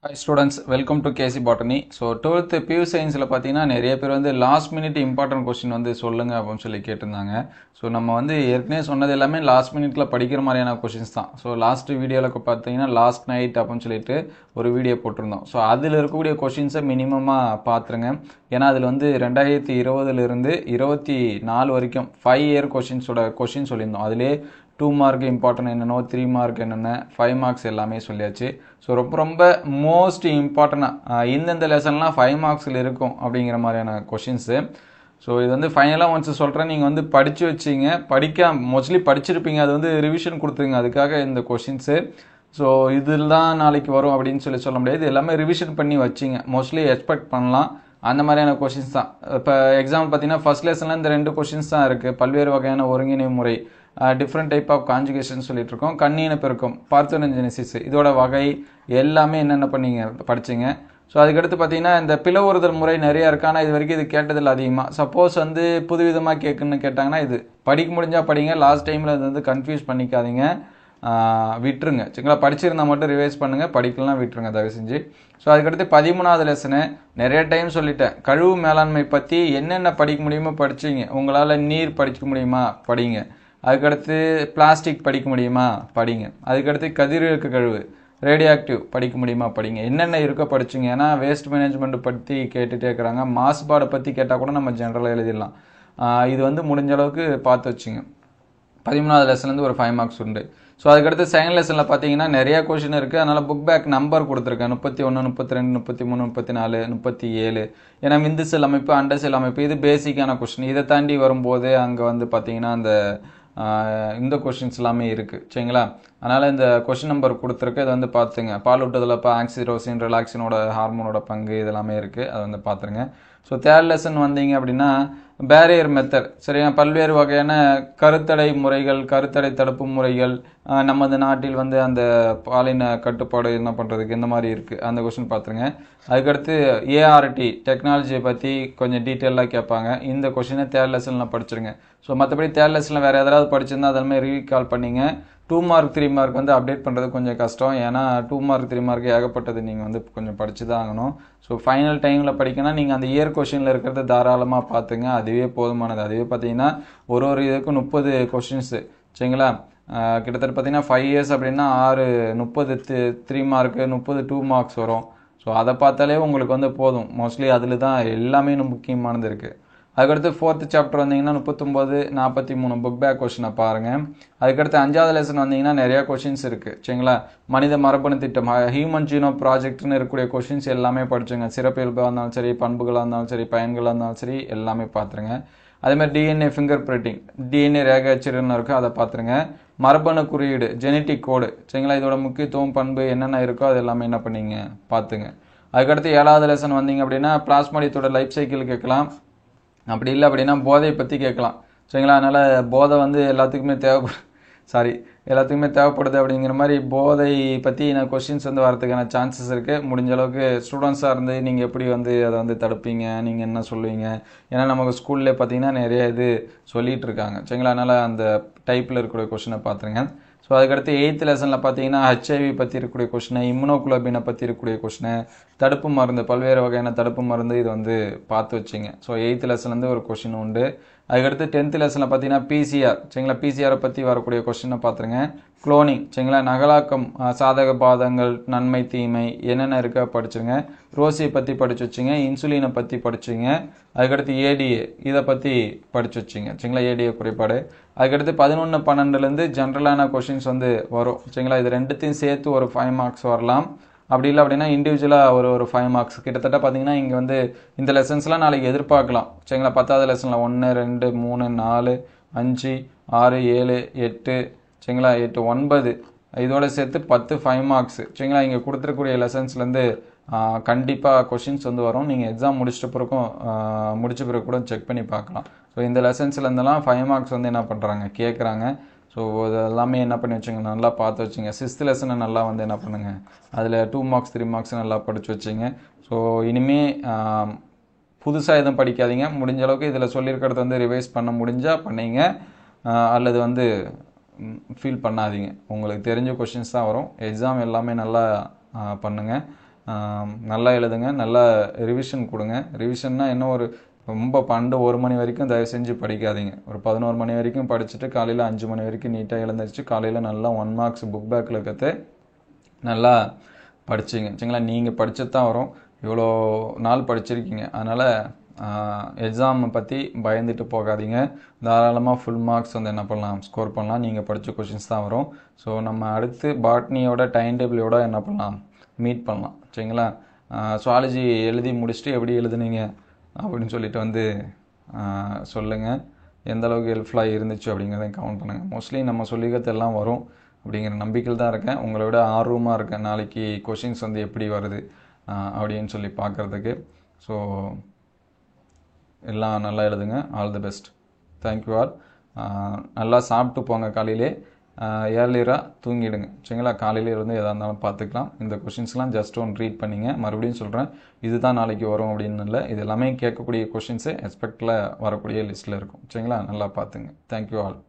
Hi students, welcome to KC Botany. So 12th PU Science பார்த்தீங்கன்னா நிறைய பேர் வந்து லாஸ்ட் மினிட் இம்பார்ட்டன்ட் கொஸ்டின் வந்து சொல்லுங்க அப்படின்னு சொல்லி கேட்டிருந்தாங்க. ஸோ நம்ம வந்து ஏற்கனவே சொன்னது எல்லாமே லாஸ்ட் மினிட்ல படிக்கிற மாதிரியான கொஸ்டின்ஸ் தான். ஸோ லாஸ்ட் வீடியோவில் பார்த்தீங்கன்னா லாஸ்ட் நைட் அப்படின்னு சொல்லிட்டு ஒரு வீடியோ போட்டிருந்தோம். ஸோ அதில் இருக்கக்கூடிய கொஸ்டின்ஸை மினிமமாக பார்த்துருங்க. ஏன்னா அதில் வந்து 2020 24 வரைக்கும் 5 இயர் கொஸ்டின் சொல்லியிருந்தோம். அதிலே 2 மார்க் இம்பார்ட்டன்ட் என்னென்னோ 3 மார்க் என்னென்ன 5 மார்க்ஸ் எல்லாமே சொல்லியாச்சு. ஸோ ரொம்ப மோஸ்ட் இம்பார்ட்டண்டாக இந்தந்த லெசன்லாம் 5 மார்க்ஸில் இருக்கும் அப்படிங்கிற மாதிரியான கொஷின்ஸு. ஸோ இது வந்து ஃபைனலாக ஒன்ஸ் சொல்கிறேன், நீங்கள் வந்து படித்து வச்சிங்க, மோஸ்ட்லி படிச்சிருப்பீங்க, அது வந்து ரிவிஷன் கொடுத்துருங்க அதுக்காக இந்த கொஷின்ஸு. ஸோ இதில் தான் நாளைக்கு வரும் அப்படின்னு சொல்ல முடியாது. இது எல்லாமே ரிவிஷன் பண்ணி வச்சிங்க, மோஸ்ட்லி எக்ஸ்பெக்ட் பண்ணலாம் அந்த மாதிரியான கொஷின்ஸ் தான். இப்போ எக்ஸாம்பிள் பார்த்தீங்கன்னா ஃபர்ஸ்ட் லெசனில் இந்த 2 கொஷின்ஸ் தான் இருக்குது. பல்வேறு வகையான ஒருங்கிணை முறை, டிஃப்ரெண்ட் டைப் ஆஃப் கான்ஜுகேஷன் சொல்லிட்டு இருக்கோம். கண்ணின பெருக்கம், பார்த்தோனஜெனிசிஸ், இதோட வகை எல்லாமே என்னென்ன பண்ணீங்க படிச்சிங்க. ஸோ அதுக்கடுத்து பார்த்தீங்கன்னா இந்த பிளவுறுதல் முறை நிறையா இருக்கு. ஆனால் இது வரைக்கும் இது கேட்டதில்லை அதிகமாக. சப்போஸ் வந்து புதுவிதமாக கேட்டாங்கன்னா இது படிக்க முடிஞ்சால் படிங்க. லாஸ்ட் டைமில் இது வந்து கன்ஃபியூஸ் பண்ணிக்காதீங்க, விட்டுருங்க. சரிங்களா? படிச்சிருந்தா மட்டும் ரிவைஸ் பண்ணுங்கள், படிக்கலாம் விட்டுருங்க தயவு செஞ்சு. ஸோ அதுக்கடுத்து 13வது லெசனு நிறைய டைம் சொல்லிட்டேன். கழிவு மேலாண்மை பற்றி என்னென்ன படிக்க முடியுமோ படிச்சிங்க. உங்களால் நீர் படிக்க முடியுமா படிங்க. அதுக்கடுத்து பிளாஸ்டிக் படிக்க முடியுமா படிங்க. அதுக்கடுத்து கதிரியக்க கழிவு, ரேடியோ ஆக்டிவ் படிக்க முடியுமா படிங்க. என்னென்ன இருக்கோ படிச்சுங்க. ஏன்னா வேஸ்ட் மேனேஜ்மெண்ட் பற்றி கேட்டுகிட்டே இருக்கிறாங்க. மாசுபாடை பற்றி கேட்டால் கூட நம்ம ஜென்ரலாக எழுதிடலாம். இது வந்து முடிஞ்ச அளவுக்கு பார்த்து வச்சுங்க. 13வது லெசன்லேருந்து ஒரு 5 மார்க்ஸ் உண்டு. ஸோ அதுக்கடுத்து செகண்ட் லெசனில் பார்த்தீங்கன்னா நிறையா கொஷின் இருக்குது. அதனால் புக் பேக் நம்பர் கொடுத்துருக்கேன். 31, 32, 33, 34, 37. ஏன்னா விந்து செல் அமைப்பு, அண்ட செல் அமைப்பு, இது பேசிக்கான கொஷின். இதை தாண்டி வரும்போது அங்கே வந்து பார்த்தீங்கன்னா இந்த கொஷின்ஸ் எல்லாமே இருக்குது. சரிங்களா? அதனால் இந்த கொஷின் நம்பர் கொடுத்துருக்கு, இதை வந்து பார்த்துங்க. பாலூட்டுதல் இப்போ ஆக்சிரோசின், ரிலாக்சினோட ஹார்மோனோட பங்கு இதெல்லாமே இருக்குது, அதை வந்து பார்த்துருங்க. ஸோ தேர்ட் லெசன் வந்தீங்க அப்படின்னா பேரியர் மெத்தட், சரியா? பல்வேறு வகையான கருத்தடை முறைகள், கருத்தடை தடுப்பு முறைகள், நமது நாட்டில் வந்து அந்த பாலின கட்டுப்பாடு என்ன பண்ணுறதுக்கு இந்த மாதிரி இருக்குது, அந்த கொஸ்டின் பார்த்துருங்க. அதுக்கடுத்து ஏஆர்டி டெக்னாலஜியை பற்றி கொஞ்சம் டீட்டெயிலாக கேட்பாங்க. இந்த கொஸ்டினை தேர்ட் லெசனில் படிச்சிருங்க. ஸோ மற்றபடி தேர்ட் லெசனில் வேறு எதாவது படிச்சிருந்தா அதெல்லாமே ரீகால் பண்ணிங்க. 2 மார்க் 3 மார்க் வந்து அப்டேட் பண்ணுறது கொஞ்சம் கஷ்டம். ஏன்னா 2 மார்க் 3 மார்க் ஏகப்பட்டது நீங்கள் வந்து கொஞ்சம் படித்து தான் ஆகணும். ஸோ ஃபைனல் டைமில் படிக்கணும். நீங்கள் அந்த இயர் கொஷினில் இருக்கிறத தாராளமாக பார்த்துங்க, அதுவே போதுமானது. அதுவே பார்த்தீங்கன்னா ஒரு இதுக்கும் 30 கொஷின்ஸு. சரிங்களா? கிட்டத்தட்ட பார்த்தீங்கன்னா 5 இயர்ஸ் அப்படின்னா 30 3 மார்க்கு, 30 2 மார்க்ஸ் வரும். ஸோ அதை பார்த்தாலே உங்களுக்கு வந்து போதும். மோஸ்ட்லி அதில் தான் எல்லாமே முக்கியமானது இருக்குது. அதுக்கடுத்து 4th சாப்டர் வந்தீங்கன்னா 39, 43 புக் பேக் கொஸ்டினை பாருங்கள். அதுக்கடுத்து 5வது லெசன் வந்தீங்கன்னா நிறையா கொஷின்ஸ் இருக்குது. சரிங்களா? மனித மரபணு திட்டம், ஹியூமன் ஜீனோ ப்ராஜெக்ட்னு இருக்கக்கூடிய கொஷின்ஸ் எல்லாமே படிச்சுங்க. சிறப்பியல்பாக இருந்தாலும் சரி, பண்புகளாக இருந்தாலும் சரி, பயன்களாக இருந்தாலும் சரி, எல்லாமே பார்த்துருங்க. அதேமாதிரி டிஎன்ஏ ஃபிங்கர் பிரிண்டிங், டிஎன்ஏ ரேகை அச்சிடன்னு இருக்குது, அதை பார்த்துருங்க. மரபணு குறியீடு, ஜெனட்டிக் கோடு, சரிங்களா? இதோட முக்கியத்துவம், பண்பு என்னென்ன இருக்கோ அது எல்லாமே என்ன பண்ணீங்க பார்த்துங்க. அதுக்கடுத்து 7வது லெசன் வந்தீங்க அப்படின்னா பிளாஸ்மாடியத்தோட லைஃப் சைக்கிள் கேட்கலாம். அப்படி இல்லை அப்படின்னா போதையை பற்றி கேட்கலாம். சரிங்களா? அதனால் போதை வந்து எல்லாத்துக்குமே தேவைப்படுது அப்படிங்கிற மாதிரி போதை பற்றி கொஸ்டின்ஸ் வந்து வரதுக்கான சான்சஸ் இருக்குது. முடிஞ்ச அளவுக்கு ஸ்டூடெண்ட்ஸாக இருந்து நீங்கள் எப்படி வந்து அதை வந்து தடுப்பீங்க, நீங்கள் என்ன சொல்லுவீங்க? ஏன்னா நமக்கு ஸ்கூல்லே பார்த்தீங்கன்னா நிறைய இது சொல்லிகிட்டு இருக்காங்க. சரிங்களா? அதனால் அந்த டைப்பில் இருக்கக்கூடிய கொஸ்டினை பார்த்துருங்க. ஸோ அதுக்கடுத்து 8th லெசனில் பார்த்தீங்கன்னா ஹெச்ஐவி பற்றி இருக்கக்கூடிய கொஸ்டினை, இம்யூனோகுளோபினை பற்றி இருக்கக்கூடிய கொஸ்டினை, தடுப்பு மருந்து, பல்வேறு வகையான தடுப்பு மருந்து, இது வந்து பார்த்து வச்சிங்க. ஸோ 8th லெசன்லேருந்து ஒரு கொஸ்டின் உண்டு. அதுக்கடுத்து 10th லெசனில் பார்த்தீங்கன்னா பிசிஆர், சரிங்களா? பிசிஆரை பற்றி வரக்கூடிய கொஸ்டினை பார்த்துருங்க. குளோனிங், சரிங்களா? நகலாக்கம், சாதக பாதங்கள், நன்மை தீமை என்னென்ன இருக்கா படிச்சுங்க. ரோசியை பற்றி படித்து வச்சுங்க. இன்சுலினை பற்றி படிச்சுங்க. அதுக்கடுத்து ஏடிஏ, இதை பற்றி படித்து வச்சுங்க. சரிங்களா? ஏடிஏ குறைபாடு. அதுக்கடுத்து 11, 12லேருந்து ஜென்ரலான கொஷின்ஸ் வந்து வரும். சரிங்களா? இது ரெண்டுத்தையும் சேர்த்து ஒரு 5 மார்க்ஸ் வரலாம். அப்படி இல்லை அப்படின்னா இண்டிவிஜுவலாக ஒரு 5 மார்க்ஸ் கிட்டத்தட்ட பார்த்தீங்கன்னா இங்கே வந்து இந்த லெசன்ஸ்லாம் நாளைக்கு எதிர்பார்க்கலாம். சரிங்களா? 10வது லெசனில் 1, 2, 3, 4, 5, 6, 7, 8, சரிங்களா? 8, 9 இதோட சேர்த்து 10 5 மார்க்ஸ். சரிங்களா? இங்கே கொடுத்துருக்கூடிய லெசன்ஸ்லேருந்து கண்டிப்பாக கொஷின்ஸ் வந்து வரும். நீங்கள் எக்ஸாம் முடிச்ச பிறகு கூட செக் பண்ணி பார்க்கலாம். ஸோ இந்த லெசன்ஸ்லேருந்தெல்லாம் 5 மார்க்ஸ் வந்து என்ன பண்ணுறாங்க கேட்குறாங்க. ஸோ அது எல்லாமே என்ன பண்ணி வச்சுங்க, நல்லா பார்த்து வச்சுங்க. 6th லெசனை நல்லா வந்து என்ன பண்ணுங்கள், அதில் 2 மார்க்ஸ் 3 மார்க்ஸ் நல்லா படித்து வச்சுங்க. ஸோ இனிமேல் புதுசாக எதுவும் படிக்காதீங்க. முடிஞ்ச அளவுக்கு இதில் சொல்லியிருக்கிறது வந்து ரிவைஸ் பண்ண முடிஞ்சால் பண்ணிங்க, அல்லது வந்து ஃபீல் பண்ணாதீங்க. உங்களுக்கு தெரிஞ்ச கொஷின்ஸ் தான் வரும். எக்ஸாம் எல்லாமே நல்லா பண்ணுங்கள். நல்லா எழுதுங்க, நல்லா ரிவிஷன் கொடுங்க. ரிவிஷன்னா என்ன, ஒரு ரொம்ப 1 மணி வரைக்கும் தயவு செஞ்சு படிக்காதீங்க. ஒரு 11 மணி வரைக்கும் படிச்சுட்டு காலையில் 5 மணி வரைக்கும் நீட்டாக எழுந்திரிச்சு காலையில் நல்லா 1 மார்க்ஸ் புக் பேக்கில் இருக்கிறது நல்லா படிச்சிங்க சரிங்களா. நீங்கள் படிச்சது தான் வரும், இவ்வளோ நாள் படிச்சிருக்கீங்க. அதனால் எக்ஸாமை பற்றி பயந்துட்டு போகாதீங்க. தாராளமாக ஃபுல் மார்க்ஸ் வந்து என்ன பண்ணலாம், ஸ்கோர் பண்ணலாம். நீங்கள் படித்த கொஷின்ஸ் தான் வரும். ஸோ நம்ம அடுத்து பாட்னியோட டைம் டேபிளோட என்ன பண்ணலாம், மீட் பண்ணலாம் சரிங்களா. சுவாலஜி எழுதி முடிச்சுட்டு எப்படி எழுதுனீங்க அப்படின்னு சொல்லிட்டு வந்து சொல்லுங்கள். எந்த அளவுக்கு ஹெல்ப்ஃபுல்லாக இருந்துச்சு அப்படிங்கிறத கமெண்ட் பண்ணுங்கள். மோஸ்ட்லி நம்ம சொல்லிக்கிறது எல்லாம் வரும் அப்படிங்கிற நம்பிக்கையில் தான் இருக்கேன். உங்களை விட ஆர்வமாக இருக்கேன் நாளைக்கு கொஷின்ஸ் வந்து எப்படி வருது அப்படின்னு சொல்லி பார்க்குறதுக்கு. ஸோ எல்லாம் நல்லா எழுதுங்க. All the best. Thank you all. நல்லா சாப்பிட்டு போங்க. காலையிலே ஏர்லியராக தூங்கிடுங்க சரிங்களா. காலையிலே இருந்து எதாக இருந்தாலும் பார்த்துக்கலாம். இந்த கொஷின்ஸ்லாம் ஜஸ்ட் ஒன் ரீட் பண்ணிங்க. மறுபடியும் சொல்கிறேன், இதுதான் நாளைக்கு வரும் அப்படின்னு இல்லை. இது எல்லாமே கேட்கக்கூடிய கொஷின்ஸு எக்ஸ்பெக்டில் வரக்கூடிய லிஸ்ட்டில் இருக்கும் சரிங்களா. நல்லா பார்த்துங்க. Thank you all.